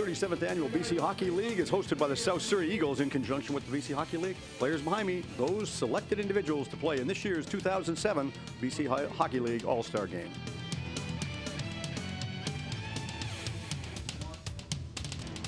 37th Annual BC Hockey League is hosted by the South Surrey Eagles in conjunction with the BC Hockey League. Players behind me, those selected individuals to play in this year's 2007 BC Hockey League All-Star Game.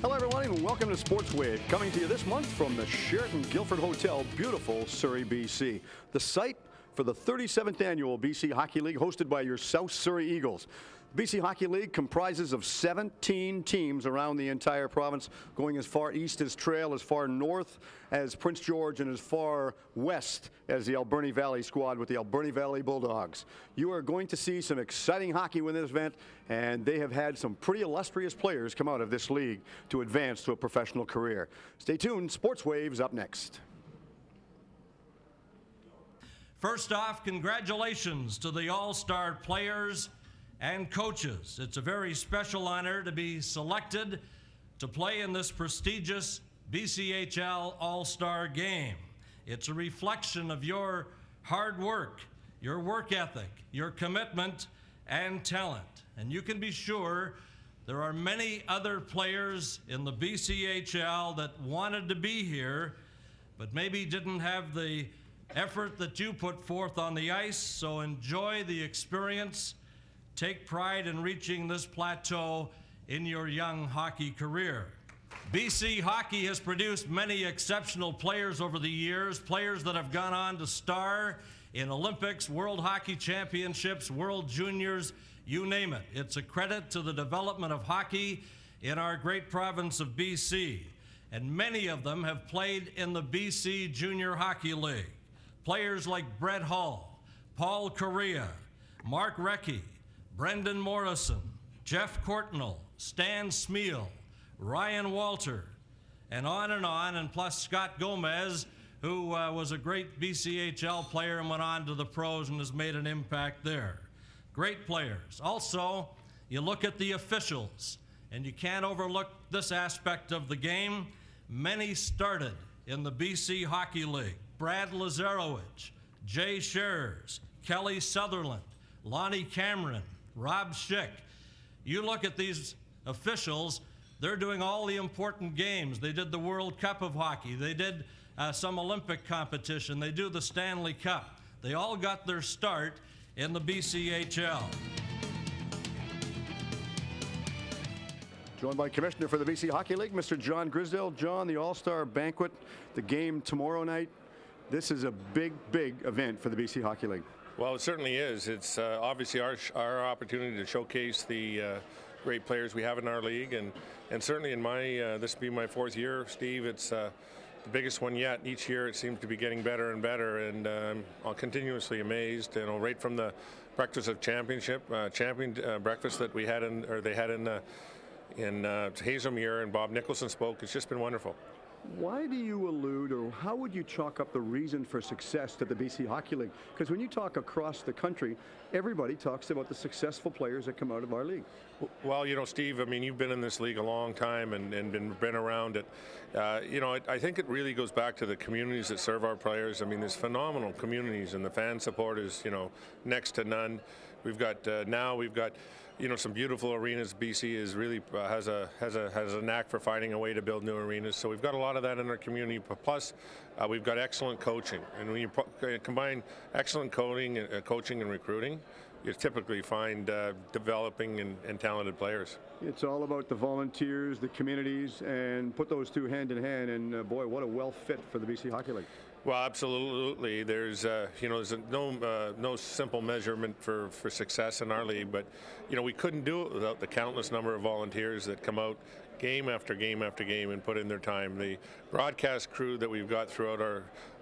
Hello everyone and welcome to Sports Wave, coming to you this month from the Sheridan Guildford Hotel, beautiful Surrey, BC. The site for the 37th Annual BC Hockey League hosted by your South Surrey Eagles. BC Hockey League comprises of 17 teams around the entire province, going as far east as Trail, as far north as Prince George, and as far west as the Alberni Valley squad with the Alberni Valley Bulldogs. You are going to see some exciting hockey in this event, and they have had some pretty illustrious players come out of this league to advance to a professional career. Stay tuned, Sports Wave's up next. First off, congratulations to the All-Star players and coaches. It's a very special honor to be selected to play in this prestigious BCHL All-Star Game. It's a reflection of your hard work, your work ethic, your commitment, and talent. And you can be sure there are many other players in the BCHL that wanted to be here, but maybe didn't have the effort that you put forth on the ice. So enjoy the experience. Take pride in reaching this plateau in your young hockey career. BC Hockey has produced many exceptional players over the years, players that have gone on to star in Olympics, World Hockey Championships, World Juniors, you name it. It's a credit to the development of hockey in our great province of BC. And many of them have played in the BC Junior Hockey League. Players like Brett Hall, Paul Correa, Mark Recchi, Brendan Morrison, Jeff Courtnall, Stan Smeal, Ryan Walter, and on, and plus Scott Gomez, who was a great BCHL player and went on to the pros and has made an impact there. Great players. Also, you look at the officials, and you can't overlook this aspect of the game. Many started in the BC Hockey League. Brad Lazarowicz, Jay Scherz, Kelly Sutherland, Lonnie Cameron, Rob Schick. You look at these officials, they're doing all the important games. They did the World Cup of Hockey. They did some Olympic competition. They do the Stanley Cup. They all got their start in the BCHL. Joined by Commissioner for the BC Hockey League, Mr. John Grisdale. John, the All-Star Banquet, the game tomorrow night. This is a big, big event for the BC Hockey League. Well, it certainly is. It's obviously our opportunity to showcase the great players we have in our league, and certainly in my this will be my fourth year, Steve. It's the biggest one yet. Each year it seems to be getting better and better, and I'm continuously amazed. You know, right from the Breakfast of Championship, breakfast that we had in Hazelmere, and Bob Nicholson spoke. It's just been wonderful. Why do you allude, or how would you chalk up the reason for success to the BC Hockey League? Because when you talk across the country, everybody talks about the successful players that come out of our league. Well, you know, Steve, I mean, you've been in this league a long time and been around it. You know, I think it really goes back to the communities that serve our players. I mean, there's phenomenal communities, and the fan support is, you know, next to none. We've got you know, some beautiful arenas. BC is really has a knack for finding a way to build new arenas. So we've got a lot of that in our community. Plus, we've got excellent coaching, and when you combine excellent coaching and recruiting, you typically find developing and talented players. It's all about the volunteers, the communities, and put those two hand in hand. And boy, what a well fit for the BC Hockey League. Well, absolutely. There's you know, there's no simple measurement for success in our league, but you know, we couldn't do it without the countless number of volunteers that come out game after game after game and put in their time. The broadcast crew that we've got throughout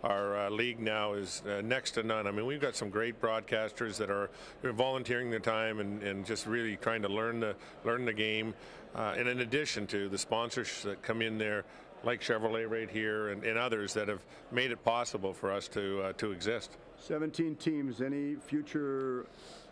our league now is next to none. I mean, we've got some great broadcasters that are volunteering their time and just really trying to learn the game. And in addition to the sponsors that come in there, like Chevrolet right here and others that have made it possible for us to exist. 17 teams. Any future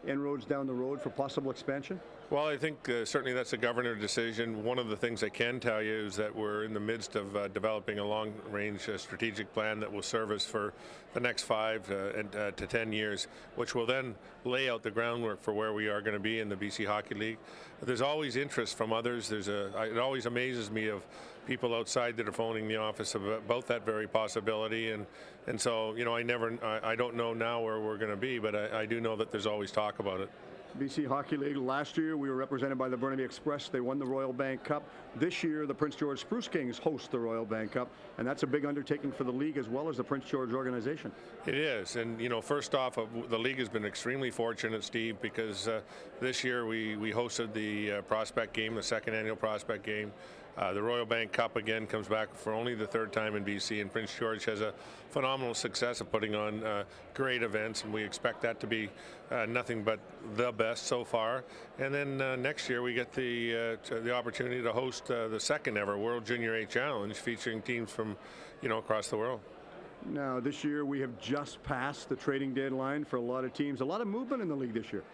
inroads down the road for possible expansion? Well, I think certainly that's a governor decision. One of the things I can tell you is that we're in the midst of developing a long-range strategic plan that will serve us for the next 5 to 10 years, which will then lay out the groundwork for where we are going to be in the BC Hockey League. There's always interest from others. It always amazes me of people outside that are phoning the office about that very possibility, and so I don't know now where we're going to be, but I do know that there's always talk about it. BC Hockey League, last year we were represented by the Burnaby Express. They won the Royal Bank Cup. This year the Prince George Spruce Kings host the Royal Bank Cup, and that's a big undertaking for the league as well as the Prince George organization. It is, and first off, the league has been extremely fortunate, Steve, because this year we hosted the prospect game, the second annual prospect game. The Royal Bank Cup again comes back for only the 3rd time in BC, and Prince George has a phenomenal success of putting on great events, and we expect that to be nothing but the best so far. And then next year we get the opportunity to host the second ever World Junior A Challenge, featuring teams from across the world. Now this year we have just passed the trading deadline for a lot of teams. A lot of movement in the league this year.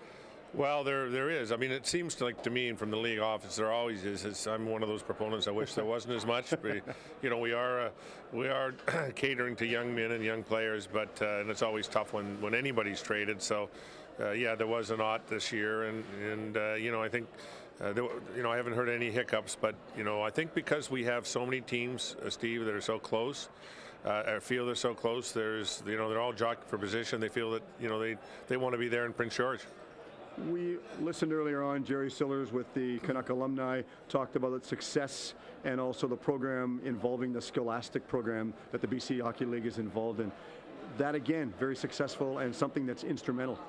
Well, there is. I mean, it seems to me, and from the league office, there always is. I'm one of those proponents. I wish there wasn't as much. But, we are catering to young men and young players, but and it's always tough when anybody's traded. So, there was an ought this year, and I think. I haven't heard any hiccups, but I think because we have so many teams, Steve, that are so close. I feel they're so close. They're all jockeying for position. They feel that they want to be there in Prince George. We listened earlier on, Jerry Sillers with the Canuck alumni talked about its success and also the program involving the Scholastic program that the BC Hockey League is involved in. That again, very successful and something that's instrumental.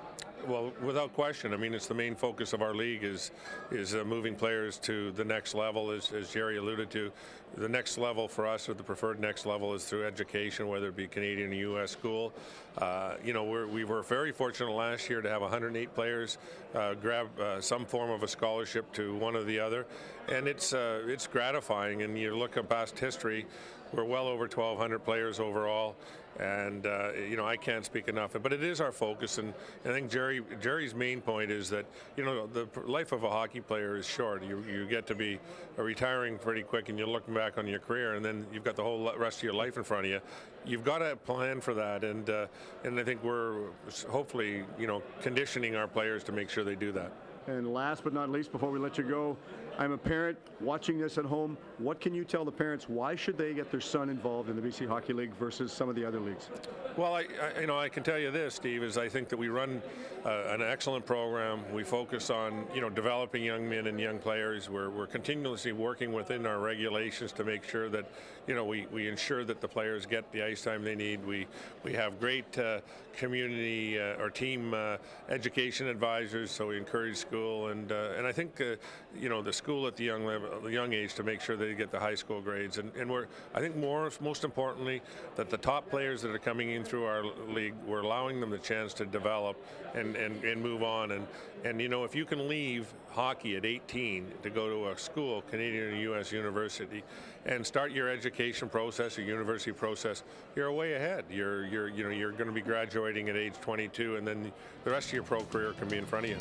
Well, without question. I mean, it's the main focus of our league is moving players to the next level, as Jerry alluded to. The next level for us, or the preferred next level, is through education, whether it be Canadian or U.S. school. We were very fortunate last year to have 108 players grab some form of a scholarship to one or the other, and it's gratifying. And you look at past history, we're well over 1,200 players overall. And I can't speak enough, but it is our focus, and I think Jerry's main point is that the life of a hockey player is short. You get to be retiring pretty quick, and you're looking back on your career, and then you've got the whole rest of your life in front of you. You've got to plan for that, and I think we're hopefully conditioning our players to make sure they do that. And last but not least, before we let you go, I'm a parent watching this at home. What can you tell the parents? Why should they get their son involved in the BC Hockey League versus some of the other leagues? Well, I can tell you this, Steve, is I think that we run an excellent program. We focus on developing young men and young players. We're continuously working within our regulations to make sure that we ensure that the players get the ice time they need. We have great community or team education advisors, so we encourage school, and I think the school at the young age to make sure they get the high school grades, and I think most importantly that the top players that are coming in through our league, we're allowing them the chance to develop and move on, and if you can leave hockey at 18 to go to a school, Canadian or U.S. university, and start your education process or university process, you're way ahead. You're going to be graduating at age 22, and then the rest of your pro career can be in front of you.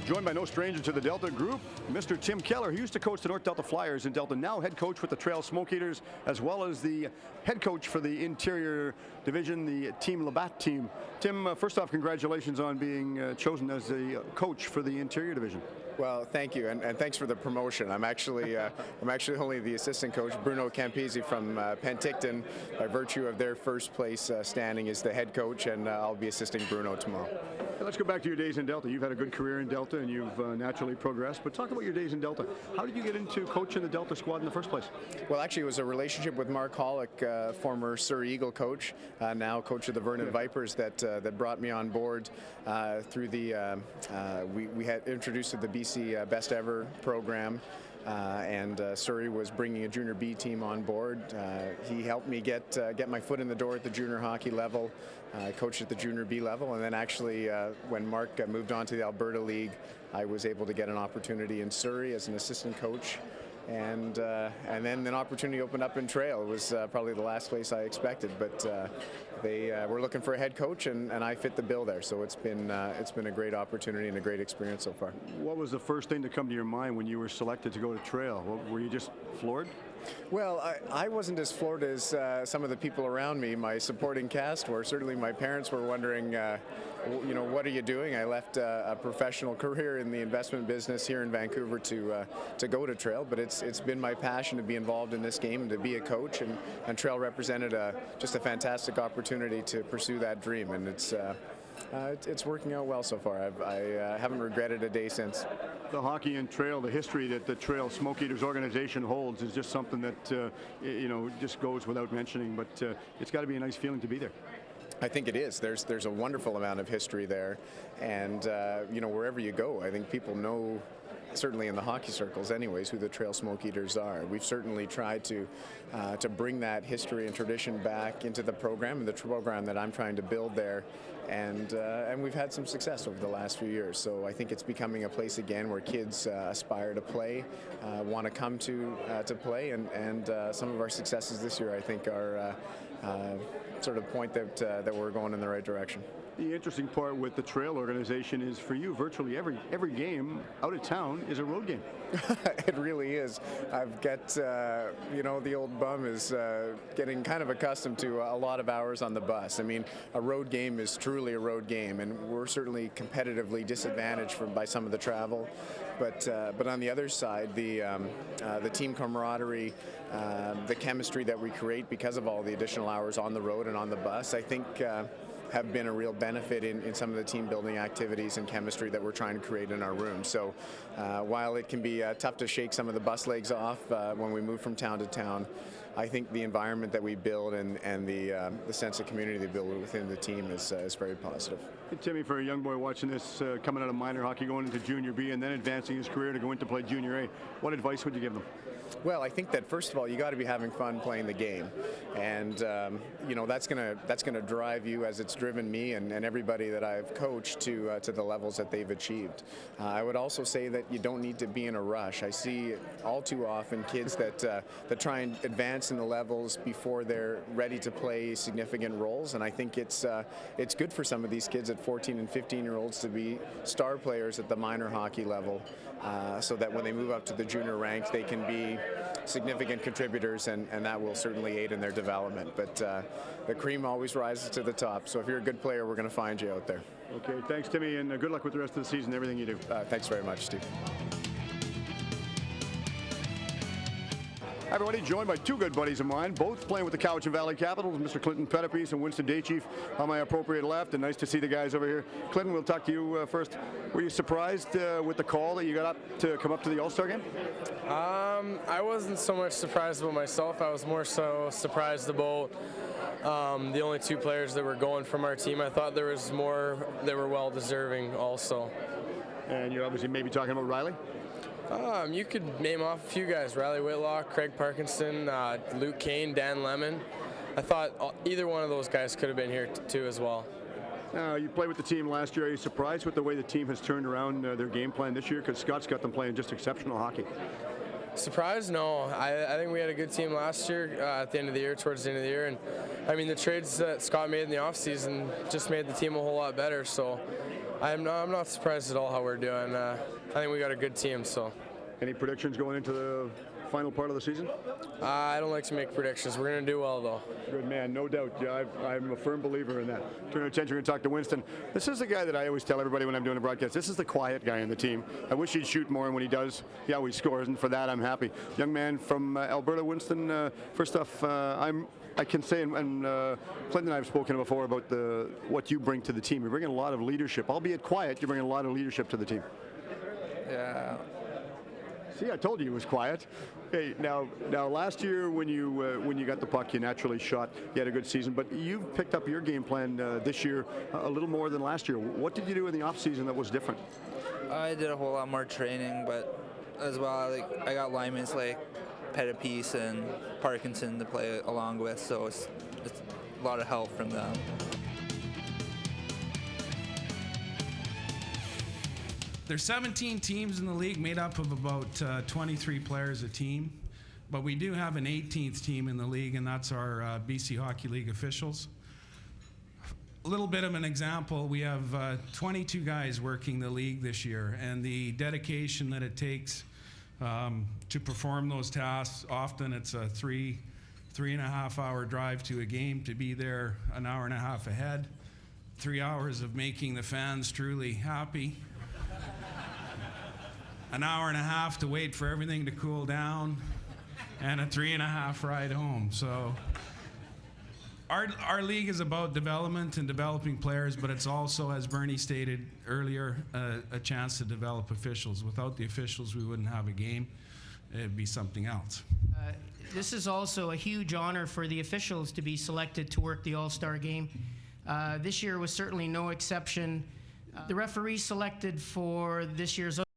Joined by no stranger to the Delta Group, Mr. Tim Kehler. He used to coach the North Delta Flyers in Delta, now head coach with the Trail Smoke Eaters, as well as the head coach for the interior division, the Team Labatt team. Tim, first off, congratulations on being chosen as the coach for the interior division. Well, thank you, and thanks for the promotion. I'm actually only the assistant coach. Bruno Campisi from Penticton, by virtue of their first place standing, is the head coach, and I'll be assisting Bruno tomorrow. Let's go back to your days in Delta. You've had a good career in Delta, and you've naturally progressed. But talk about your days in Delta. How did you get into coaching the Delta squad in the first place? Well, actually, it was a relationship with Mark Hollick, former Surrey Eagle coach, now coach of the Vernon Vipers, that brought me on board through the. We had introduced to the BC Best Ever program. And Surrey was bringing a junior B team on board. He helped me get my foot in the door at the junior hockey level, coached at the junior B level, and then actually when Mark moved on to the Alberta League, I was able to get an opportunity in Surrey as an assistant coach. and then an opportunity opened up in trail. It was probably the last place I expected, but they were looking for a head coach, and I fit the bill there. So it's been a great opportunity and a great experience so far. What was the first thing to come to your mind when you were selected to go to trail? Were you just floored? Well, I wasn't as floored as some of the people around me. My supporting cast were. Certainly my parents were wondering, what are you doing? I left a professional career in the investment business here in Vancouver to go to trail, but it's been my passion to be involved in this game and to be a coach, and trail represented just a fantastic opportunity to pursue that dream, and it's working out well so far. I haven't regretted a day since. The hockey and trail, the history that the Trail Smoke Eaters organization holds is just something that, just goes without mentioning, but it's got to be a nice feeling to be there. I think it is. There's a wonderful amount of history there, and wherever you go, I think people know, certainly in the hockey circles anyways, who the Trail Smoke Eaters are. We've certainly tried to bring that history and tradition back into the program, and the program that I'm trying to build there, and we've had some success over the last few years. So I think it's becoming a place again where kids aspire to play, want to come to play, and some of our successes this year, I think, are sort of point that we're going in the right direction. The interesting part with the Trail organization is, for you, virtually every game out of town is a road game. It really is. I've got, the old bum is getting kind of accustomed to a lot of hours on the bus. I mean, a road game is truly a road game, and we're certainly competitively disadvantaged by some of the travel. But on the other side, the team camaraderie, the chemistry that we create because of all the additional hours on the road and on the bus, I think have been a real benefit in some of the team building activities and chemistry that we're trying to create in our room. So while it can be tough to shake some of the bus legs off when we move from town to town, I think the environment that we build and the sense of community they build within the team is very positive. Hey, Timmy, for a young boy watching this, coming out of minor hockey, going into junior B, and then advancing his career to go into play junior A, what advice would you give them? Well, I think that first of all, you got to be having fun playing the game, and that's gonna drive you, as it's driven me and everybody that I've coached to the levels that they've achieved. I would also say that you don't need to be in a rush. I see all too often kids that try and advance in the levels before they're ready to play significant roles, and I think it's good for some of these kids at 14 and 15-year-olds to be star players at the minor hockey level, so that when they move up to the junior ranks, they can be significant contributors, and that will certainly aid in their development. But the cream always rises to the top, so if you're a good player, we're going to find you out there. Okay, thanks, Timmy, and good luck with the rest of the season, everything you do. Thanks very much, Steve. Hi, everybody, joined by two good buddies of mine, both playing with the Cowichan Valley Capitals, Mr. Clinton Pettipies and Winston Daychief on my appropriate left, and nice to see the guys over here. Clinton, we'll talk to you first. Were you surprised with the call that you got up to come up to the All-Star game? I wasn't so much surprised about myself. I was more so surprised about the only two players that were going from our team. I thought there was more that were well-deserving also. And you're obviously maybe talking about Riley? You could name off a few guys: Riley Whitlock, Craig Parkinson, Luke Kane, Dan Lemon. I thought either one of those guys could have been here too as well. You played with the team last year. Are you surprised with the way the team has turned around their game plan this year? Because Scott's got them playing just exceptional hockey. Surprised? No. I think we had a good team last year at the end of the year, towards the end of the year. And I mean, the trades that Scott made in the offseason just made the team a whole lot better. So I'm not surprised at all how we're doing. I think we got a good team. So. Any predictions going into the final part of the season? I don't like to make predictions. We're going to do well, though. Good man, no doubt. Yeah, I'm a firm believer in that. Turn our attention and talk to Winston. This is the guy that I always tell everybody when I'm doing a broadcast. This is the quiet guy on the team. I wish he'd shoot more, and when he does, he always scores, and for that I'm happy. Young man from Alberta, Winston. First off, I can say, and Clinton and I have spoken before about what you bring to the team. You bring a lot of leadership, albeit quiet. You bring a lot of leadership to the team. Yeah. See, I told you it was quiet. Hey, now last year when you got the puck, you naturally shot. You had a good season, but you've picked up your game plan this year a little more than last year. What did you do in the off season that was different? I did a whole lot more training, but as well, I got linemen like Pettipies and Parkinson to play along with, so it's a lot of help from them. There's 17 teams in the league made up of about 23 players a team, but we do have an 18th team in the league, and that's our BC Hockey League officials. A little bit of an example, we have 22 guys working the league this year, and the dedication that it takes to perform those tasks, often it's a three and a half hour drive to a game to be there an hour and a half ahead, 3 hours of making the fans truly happy, an hour and a half to wait for everything to cool down, and a 3.5 ride home. So our league is about development and developing players, but it's also, as Bernie stated earlier, a chance to develop officials. Without the officials, we wouldn't have a game. It'd be something else. This is also a huge honor for the officials to be selected to work the All-Star game. This year was certainly no exception. The referees selected for this year's